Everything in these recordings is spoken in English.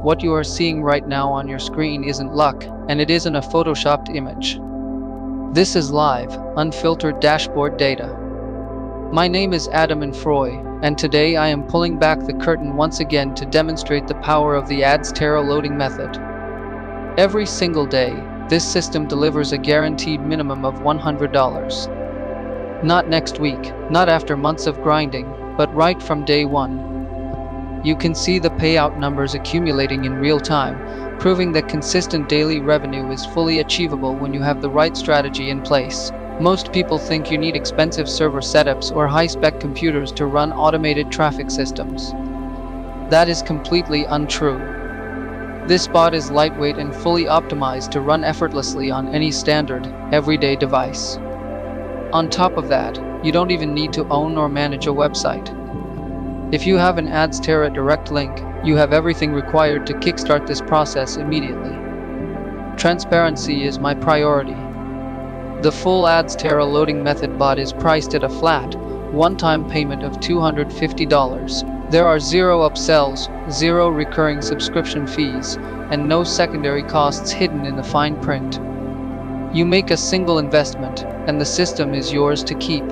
What you are seeing right now on your screen isn't luck, and it isn't a photoshopped image. This is live, unfiltered dashboard data. My name is Adam Froy, and today I am pulling back the curtain once again to demonstrate the power of the Adsterra loading method. Every single day, this system delivers a guaranteed minimum of $100. Not next week, not after months of grinding, but right from day one. You can see the payout numbers accumulating in real time, proving that consistent daily revenue is fully achievable when you have the right strategy in place. Most people think you need expensive server setups or high-spec computers to run automated traffic systems. That is completely untrue. This bot is lightweight and fully optimized to run effortlessly on any standard, everyday device. On top of that, you don't even need to own or manage a website. If you have an Adsterra direct link, you have everything required to kickstart this process immediately. Transparency is my priority. The full Adsterra loading method bot is priced at a flat, one-time payment of $250. There are zero upsells, zero recurring subscription fees, and no secondary costs hidden in the fine print. You make a single investment, and the system is yours to keep.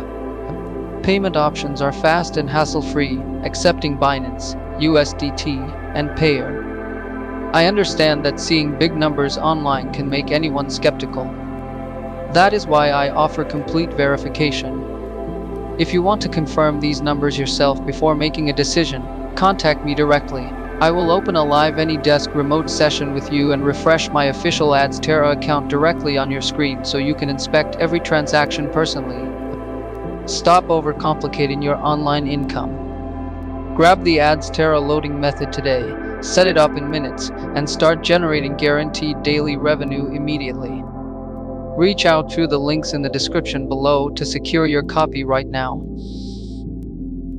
Payment options are fast and hassle-free, accepting Binance, USDT, and Payout. I understand that seeing big numbers online can make anyone skeptical. That is why I offer complete verification. If you want to confirm these numbers yourself before making a decision, contact me directly. I will open a live AnyDesk remote session with you and refresh my official Adsterra account directly on your screen so you can inspect every transaction personally. Stop overcomplicating your online income. Grab the Adsterra loading method today, set it up in minutes, and start generating guaranteed daily revenue immediately. Reach out through the links in the description below to secure your copy right now.